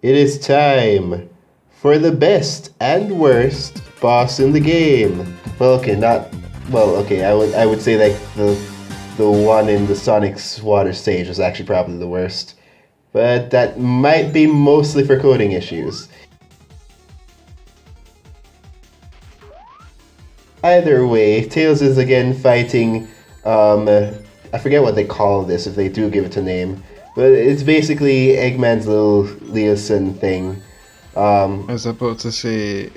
It is time for the best and worst boss in the game. Well, okay, not well. Okay, I would say like the one in the Sonic's water stage was actually probably the worst, but that might be mostly for coding issues. Either way, Tails is again fighting. I forget what they call this if they do give it a name, but it's basically Eggman's little Leosin thing. I was about to say,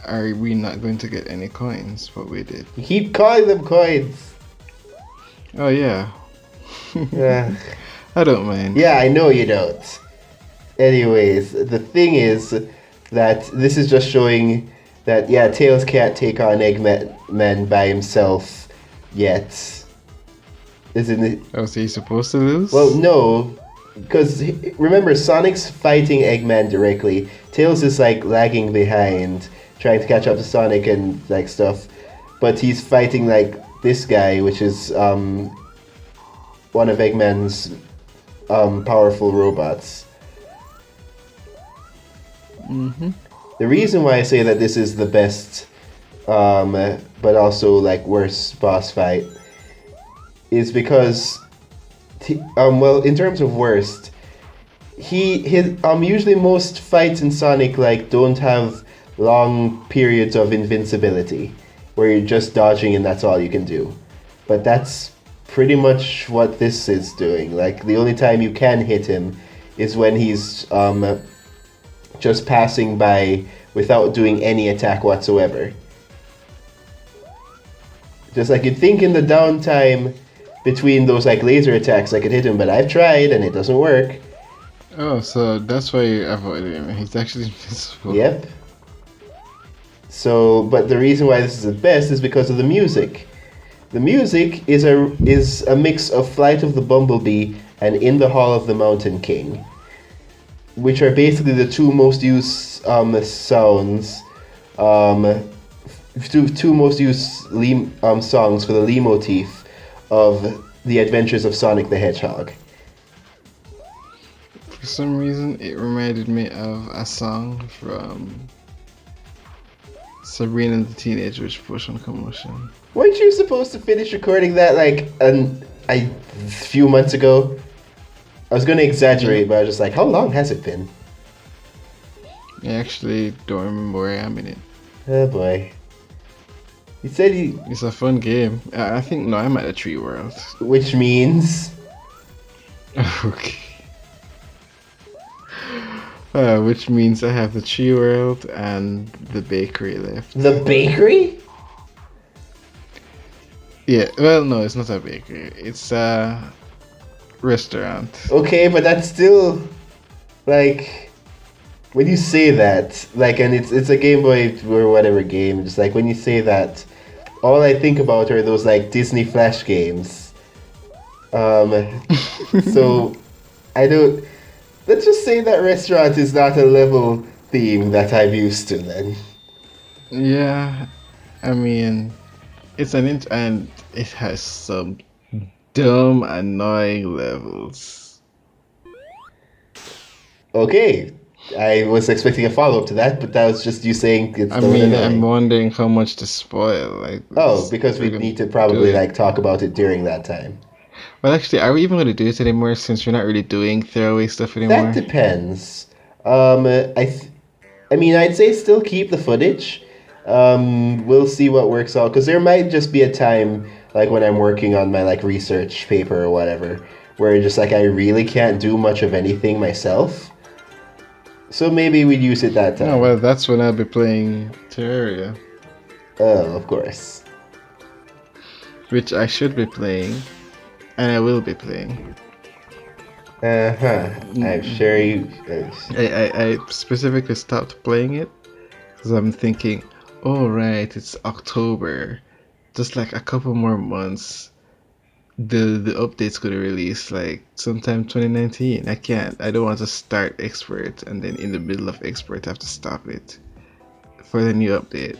are we not going to get any coins? But we did. You keep calling them coins. Oh yeah. Yeah, I don't mind. yeah, I know you don't. Anyways, the thing is that this is just showing that yeah, Tails can't take on Eggman by himself yet. Isn't it? Oh, so he's supposed to lose? Well, no, because remember, Sonic's fighting Eggman directly. Tails is like lagging behind, trying to catch up to Sonic and like stuff, but he's fighting like this guy, which is one of Eggman's powerful robots. Mm-hmm. The reason why I say that this is the best, but also like worst boss fight, is because, well, in terms of worst, usually most fights in Sonic like don't have long periods of invincibility, where you're just dodging and that's all you can do. But that's pretty much what this is doing. Like the only time you can hit him is when he's just passing by without doing any attack whatsoever. Just like you'd think in the downtime between those like laser attacks I could hit him, but I've tried and it doesn't work. Oh, so that's why you avoided him. He's actually invisible. Yep. So, but the reason why this is the best is because of the music. The music is a mix of Flight of the Bumblebee and In the Hall of the Mountain King, which are basically the two most used sounds, two most used songs for the leitmotif of the Adventures of Sonic the Hedgehog. For some reason, it reminded me of a song from Sabrina the Teenage Witch Potion Commotion. Weren't you supposed to finish recording that like a few months ago? I was going to exaggerate, but I was just like, how long has it been? I actually don't remember where I am in it. Oh boy. You said It's a fun game. I think, no, I'm at the Tree World. which means... Okay. Which means I have the Tree World and the bakery left. The bakery? Yeah, well, no, it's not a bakery. It's a restaurant. Okay, but that's still like when you say that, like, and it's a Game Boy or whatever game. Just like when you say that, all I think about are those like Disney Flash games. So I don't. Let's just say that restaurant is not a level theme that I'm used to. Then Yeah, I mean, it's and it has some dumb, annoying levels. okay, I was expecting a follow up to that, but that was just you saying it's. I mean, I'm wondering how much to spoil. Like, Oh, because we need to probably do it. like talk about it during that time. Well, actually, are we even going to do it anymore since we're not really doing throwaway stuff anymore? That depends. I mean, I'd say still keep the footage. We'll see what works out because there might just be a time like when I'm working on my like research paper or whatever, where just like I really can't do much of anything myself. So maybe we'd use it that time. Oh, well, that's when I'll be playing Terraria, Oh, of course. which I should be playing, and I will be playing. I'm sure you. I specifically stopped playing it because I'm thinking, oh right, it's October, just like a couple more months. The update's gonna release like sometime 2019. I don't want to start Expert and then in the middle of Expert have to stop it for the new update.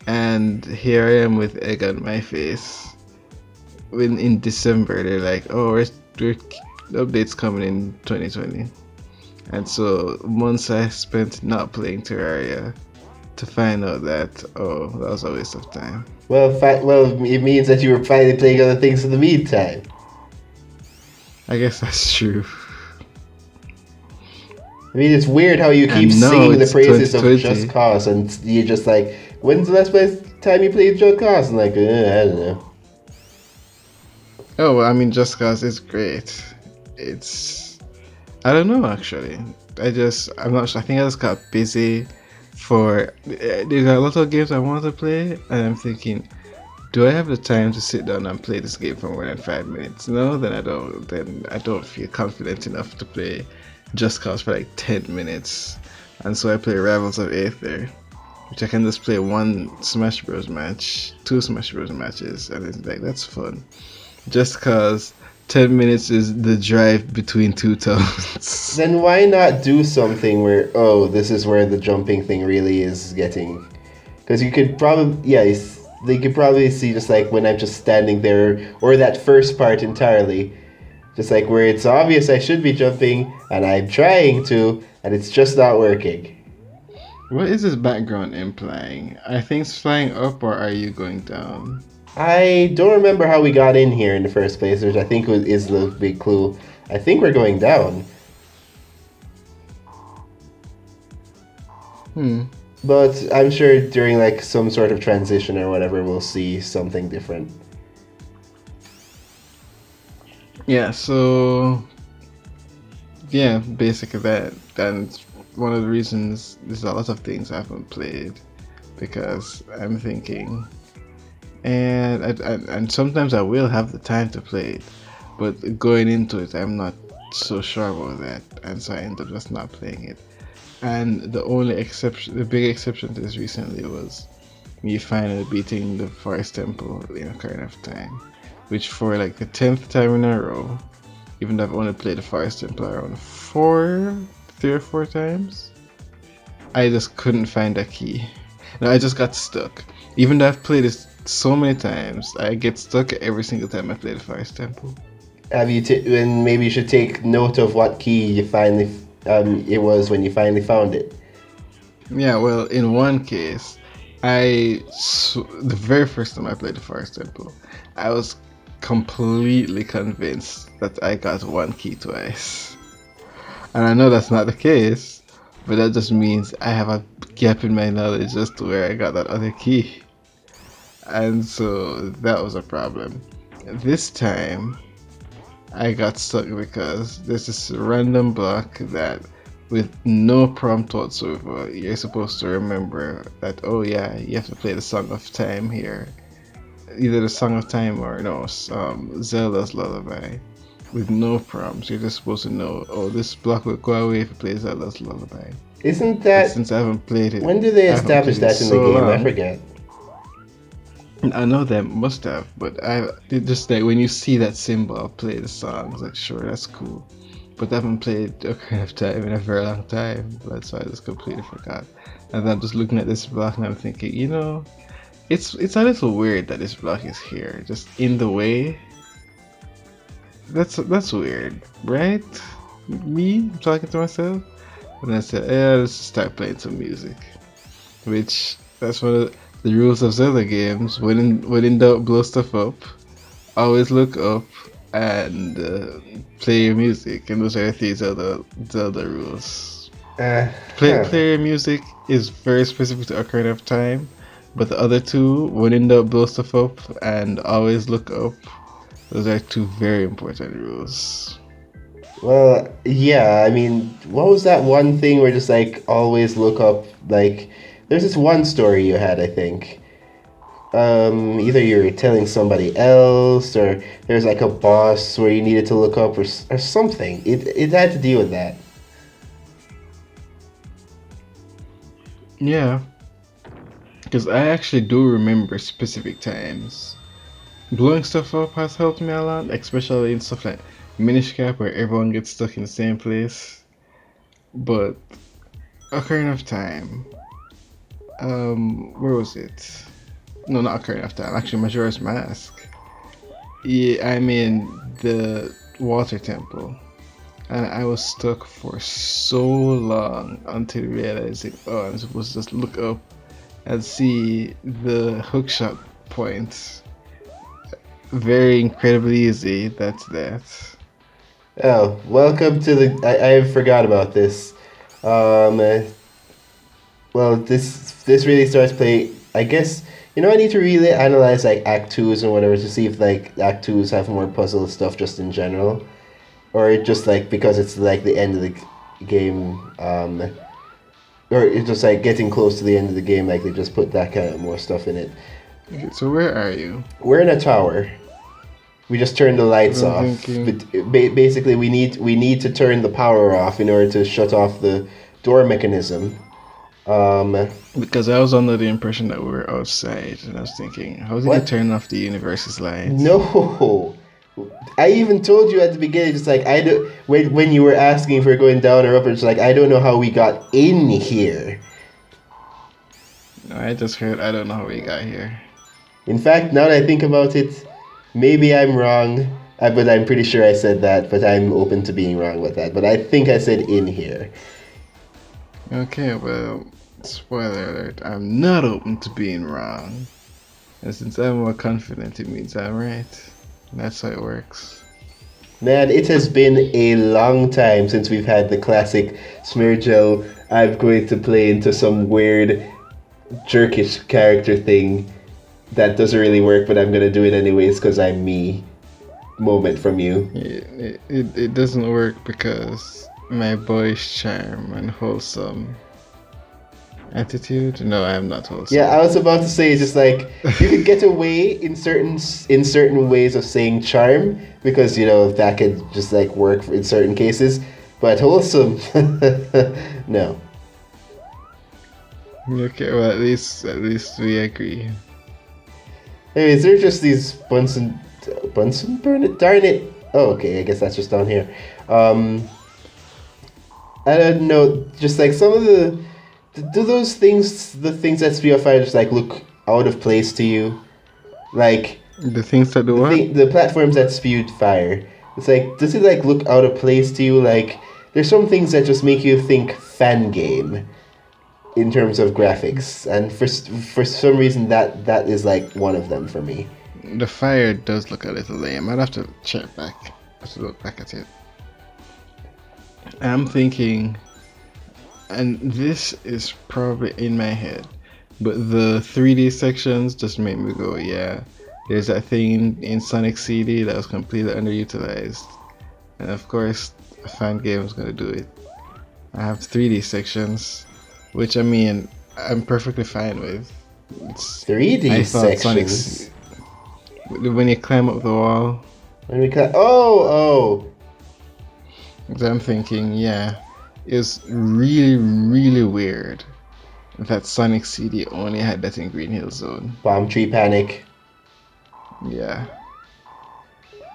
And here I am with egg on my face. When in December they're like, oh, the update's coming in 2020. And so months I spent not playing Terraria to find out that, oh, that was a waste of time. Well, it means that you were finally playing other things in the meantime. I guess that's true. I mean, it's weird how you keep And now singing the it's praises of Just 2020. Cause, and you're just like, when's the last time you played Just Cause? And like, I don't know. Oh, well, I mean, Just Cause is great. It's, I don't know actually. I'm not sure. I think I just got busy for, there's a lot of games I want to play, and I'm thinking, do I have the time to sit down and play this game for more than 5 minutes? No, then I don't. Then I don't feel confident enough to play Just Cause for like 10 minutes, and so I play Rivals of Aether, which I can just play one Smash Bros match, two Smash Bros matches, and it's like that's fun. Just cause 10 minutes is the drive between two towns. Then why not do something where, oh, this is where the jumping thing really is getting. Because you could probably, yeah, they could probably see just like when I'm just standing there, or that first part entirely. Just like where it's obvious I should be jumping, and I'm trying to, and it's just not working. What is this background implying? Are things flying up or are you going down? I don't remember how we got in here in the first place, which I think is the big clue. I think we're going down. But I'm sure during like some sort of transition or whatever, we'll see something different. Yeah, so yeah, basically that. And one of the reasons there's a lot of things I haven't played because I'm thinking, and sometimes I will have the time to play it, but going into it, I'm not so sure about that, and so I end up just not playing it. And the only exception, the big exception to this recently was me finally beating the Forest Temple in Ocarina of Time, which for like the 10th time in a row, even though I've only played the Forest Temple around 3 or 4 times, I just couldn't find a key. No, I just got stuck. Even though I've played it so many times, I get stuck every single time I play the Forest Temple. Have you? And maybe you should take note of what key you finally it was when you finally found it. Yeah, well, in one case, the very first time I played the Forest Temple, I was completely convinced that I got one key twice. And I know that's not the case, but that just means I have a gap in my knowledge as to where I got that other key. And so that was a problem. This time, I got stuck because there's this random block that, with no prompt whatsoever, you're supposed to remember that, oh yeah, you have to play the Song of Time here. Either the Song of Time or no, Zelda's Lullaby. With no prompts, you're just supposed to know, oh, this block will go away if you play Zelda's Lullaby. Isn't But that? since I haven't played it, When do they I haven't establish played it that in the so game? I long. forget. I know they must have, but it just like when you see that symbol, I'll play the song. It's like, sure, that's cool. But I haven't played Ocarina of Time in a very long time. That's why I just completely forgot. And then I'm just looking at this block and I'm thinking, it's a little weird that this block is here, just in the way. That's weird, right? Me talking to myself, and I said, yeah, let's just start playing some music. Which that's one of the rules of Zelda games. When in doubt, blow stuff up. Always look up and play your music. And those are the three Zelda rules. Play your music is very specific to Ocarina of Time, but the other two, when in doubt, blow stuff up and always look up. Those are two very important rules. Well, yeah, I mean, what was that one thing where just like always look up, like, there's this one story you had, I think. Either you're telling somebody else or there's like a boss where you needed to look up or something. It had to deal with that. Yeah, because I actually do remember specific times. Blowing stuff up has helped me a lot, especially in stuff like Minish Cap where everyone gets stuck in the same place. But Ocarina of Time, where was it? No, not Ocarina of Time. Actually, Majora's Mask. Yeah, I mean the Water Temple. And I was stuck for so long until realizing, oh, I'm supposed to just look up and see the hookshot points. Very incredibly easy. That's that. Oh, welcome to the. I forgot about this. Well, this really starts playing. I guess I need to really analyze like Act Twos and whatever to see if like Act Twos have more puzzle stuff just in general, or it just like because it's like the end of the game. Or it's just like getting close to the end of the game, like they just put that kind of more stuff in it. Okay, so where are you? We're in a tower. We just turned the lights I'm off. thinking- But basically, we need to turn the power off in order to shut off the door mechanism. Because I was under the impression that we were outside, and I was thinking, how did you What? turn off the universe's lights? No, I even told you at the beginning, just like I do when you were asking if we're going down or up, it's like I don't know how we got in here. I just heard, I don't know how we got here. In fact, now that I think about it, maybe I'm wrong. But I'm pretty sure I said that. But I'm open to being wrong with that. But I think I said in here. Okay, well, spoiler alert, I'm not open to being wrong. And since I'm more confident, it means I'm right. That's how it works. Man, it has been a long time since we've had the classic Smeargel. I'm going to play into some weird jerkish character thing that doesn't really work, but I'm going to do it anyways because I'm me moment from you. It doesn't work because my boyish charm and wholesome attitude. No, I am not wholesome. Yeah, I was about to say just like you could get away in certain ways of saying charm because that could just like work in certain cases, but wholesome, no. Okay, well at least we agree. Anyways, they're just these Bunsen burn it, darn it. Oh, okay, I guess that's just down here. I don't know, just like some of do those things, the things that spew fire, just like look out of place to you? Like The things that do what? the platforms that spewed fire. It's like, does it like look out of place to you? Like, there's some things that just make you think fan game in terms of graphics, and for some reason that is like one of them for me. The fire does look a little lame. I'd have to check back. I have to look back at it. I'm thinking, and this is probably in my head, but the 3D sections just made me go, yeah. There's that thing in Sonic CD that was completely underutilized, and of course, a fan game is gonna do it. I have 3D sections, which I mean, I'm perfectly fine with. It's 3D I thought sections. when you climb up the wall. When we oh. I'm thinking, yeah, it's really, really weird that Sonic CD only had that in Green Hill Zone. Bomb Tree Panic. Yeah.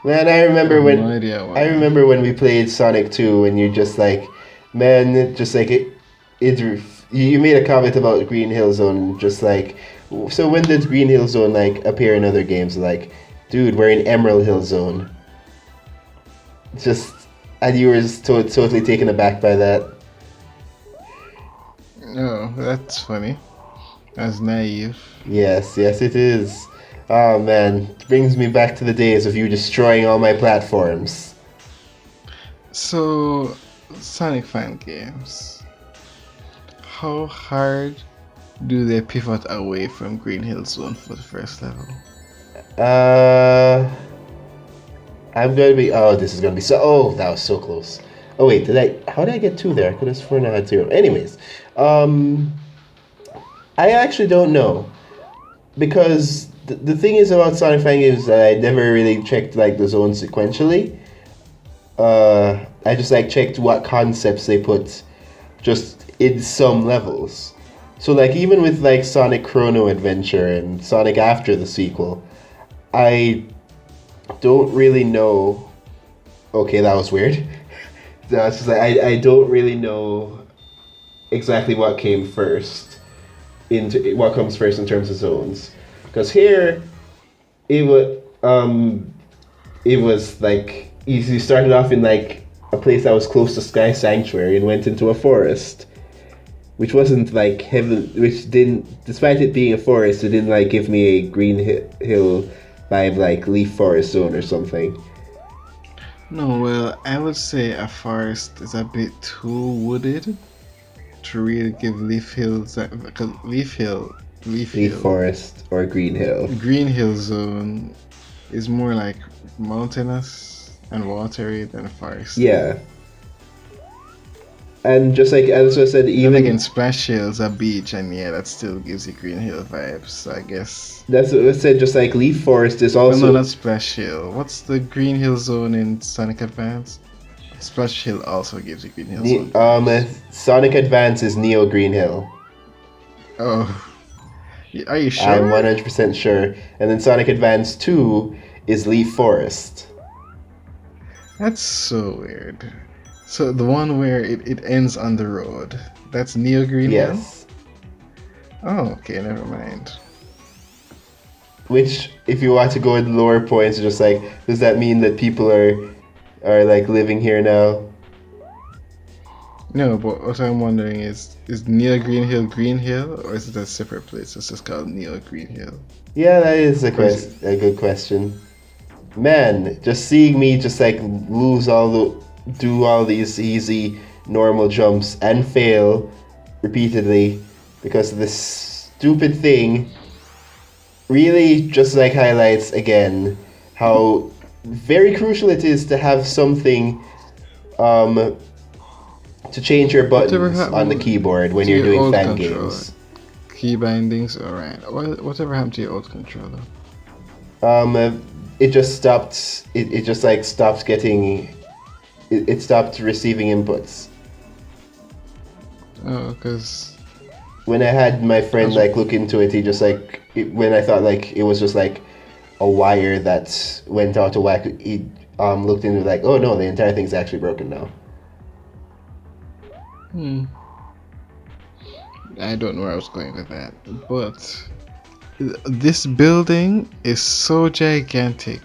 Man, I remember I have no idea why. I remember when we played Sonic 2 and you're just like, man, just like you made a comment about Green Hill Zone, just like, so when did Green Hill Zone like appear in other games? Like, dude, we're in Emerald Hill Zone. Just, and you were just totally taken aback by that. Oh, that's funny. That's naive. Yes, it is. Oh man, it brings me back to the days of you destroying all my platforms. So, Sonic fan games. How hard do they pivot away from Green Hill Zone for the first level? I'm going to be. Oh, this is going to be so. Oh, that was so close. Oh wait, how did I get 2 there? I could have sworn I had 0. Anyways, I actually don't know, because the thing is about Sonic fan games that I never really checked like the zones sequentially. I just like checked what concepts they put just in some levels. So like even with like Sonic Chrono Adventure and Sonic After the sequel, I don't really know. Okay, that was weird. That's just like I don't really know exactly what came first into what comes first in terms of zones, because here it was like you started off in like a place that was close to Sky Sanctuary and went into a forest, which wasn't like heaven, which didn't, despite it being a forest, it didn't like give me a Hill vibe like Leaf Forest Zone or something. No, well, I would say a forest is a bit too wooded to really give Leaf Hills that, because Leaf Leaf Hill, Forest or Green Hill. Green Hill Zone is more like mountainous and watery than a forest. Yeah. And just like as I said, Then even again, Splash Hill's a beach, and yeah, that still gives you Green Hill vibes, so I guess. that's what I said. Just like Leaf Forest is Well, no, also not Splash Hill. What's the Green Hill Zone in Sonic Advance? Splash Hill also gives you Green Hill Zone vibes. Sonic Advance is Neo Green Hill. Oh, are you I'm sure? 100% sure. And then Sonic Advance 2 is Leaf Forest. That's so weird. So the one where it ends on the road, that's Neo Green Hill? Yes. Oh, okay, never mind. Which, if you want to go in lower points, just like, does that mean that people are like living here now? No, but what I'm wondering is Neo Green Hill, or is it a separate place? It's just called Neo Green Hill. Yeah, that is Or is it? a good question. Man, just seeing me just like do all these easy normal jumps and fail repeatedly because of this stupid thing really just like highlights again how very crucial it is to have something to change your Whatever buttons on the happened keyboard when to you're your doing old fan controller? games. Key bindings, alright. Whatever happened to your old controller? Um, it just stopped. It just like stopped getting. It stopped receiving inputs. Oh, because When I had my friend that's like look into it, he just like when I thought like it was just like a wire that went out of whack, he looked into it like, oh no, the entire thing's actually broken now. I don't know where I was going with that, but this building is so gigantic.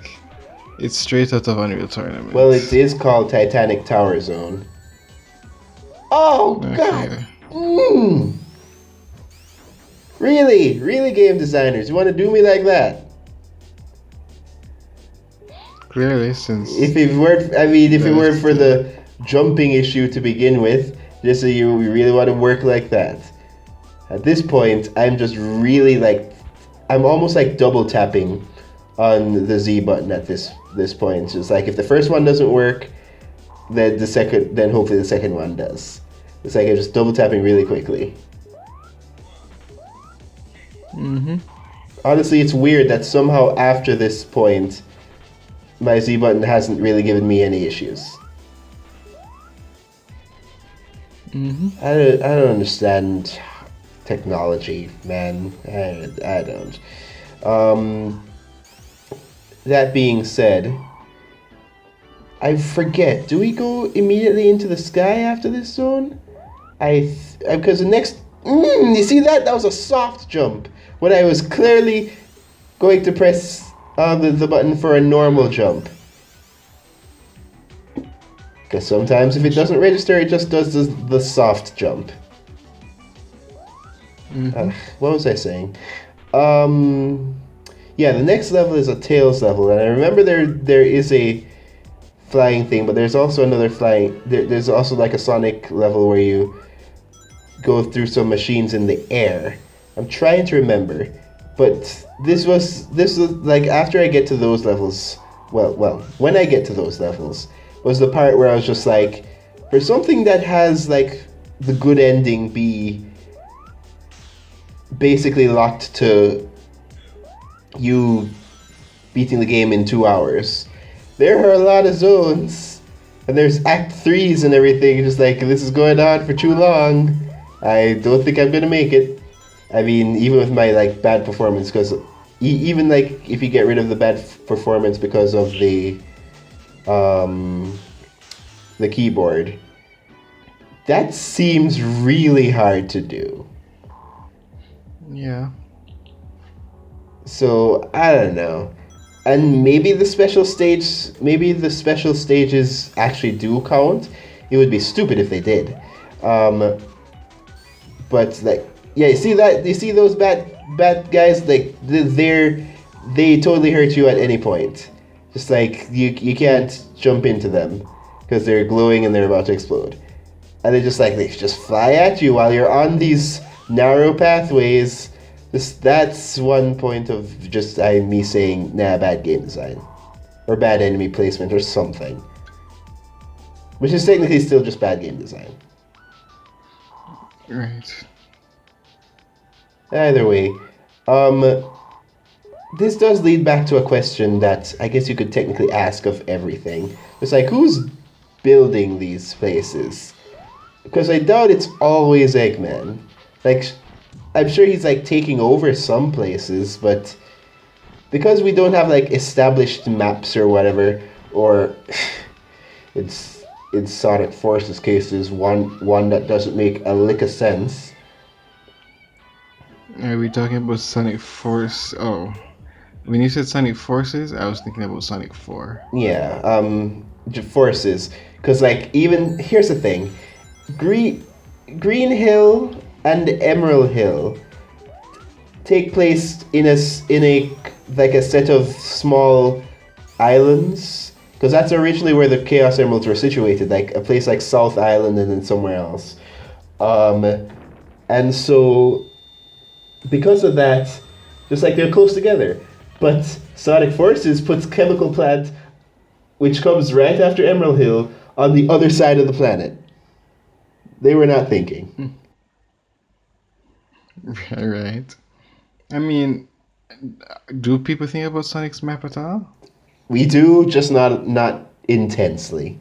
It's straight out of Unreal Tournament. Well, it is called Titanic Tower Zone. Oh God! Okay. Mm. Really, really, game designers, you want to do me like that? Clearly, since If it weren't, I mean, if it that weren't is for the the jumping issue to begin with, just so you really want to work like that. At this point, I'm just really like, I'm almost like double tapping on the Z button at this point. It's just like if the first one doesn't work, then hopefully the second one does. It's like I'm just double tapping really quickly. Honestly, it's weird that somehow after this point, my Z button hasn't really given me any issues. I don't understand technology, man. I don't. That being said, I forget. Do we go immediately into the sky after this zone? Because the next. You see that? That was a soft jump. When I was clearly going to press the button for a normal jump. Because sometimes if it doesn't register, it just does the soft jump. What was I saying? Yeah, the next level is a Tails level, and I remember there is a flying thing, but there's also another flying. There's also like a Sonic level where you go through some machines in the air. I'm trying to remember, but this was like after I get to those levels. Well, when I get to those levels, was the part where I was just like, for something that has like the good ending be basically locked to you beating the game in 2 hours. There are a lot of zones, and there's Act 3s and everything, just like, this is going on for too long. I don't think I'm gonna make it. I mean, even with my, like, bad performance, because even, like, if you get rid of the bad performance because of the keyboard, that seems really hard to do. yeah. So, I don't know. and maybe the special stages actually do count. It would be stupid if they did. Um, but like, yeah, you see those bad guys, like they totally hurt you at any point. Just like you can't jump into them because they're glowing and they're about to explode. And they just fly at you while you're on these narrow pathways. That's one point of just me saying, nah, bad game design. Or bad enemy placement or something. Which is technically still just bad game design. Right. Either way, this does lead back to a question that I guess you could technically ask of everything. It's like, who's building these places? Because I doubt it's always Eggman. Like, I'm sure he's like taking over some places, but because we don't have like established maps or whatever, or it's in Sonic Force's case is one that doesn't make a lick of sense. Are we talking about Sonic Force? Oh, when you said Sonic Forces, I was thinking about Sonic 4. Yeah, forces. Because like even here's the thing, Green Green Hill and Emerald Hill take place in a like a set of small islands, because that's originally where the Chaos Emeralds were situated, like a place like South Island and then somewhere else. Um, and so because of that, just like they're close together. But Sonic Forces puts Chemical Plant, which comes right after Emerald Hill, on the other side of the planet. They were not thinking. Right. I mean, do people think about Sonic's map at all? We do, just not intensely.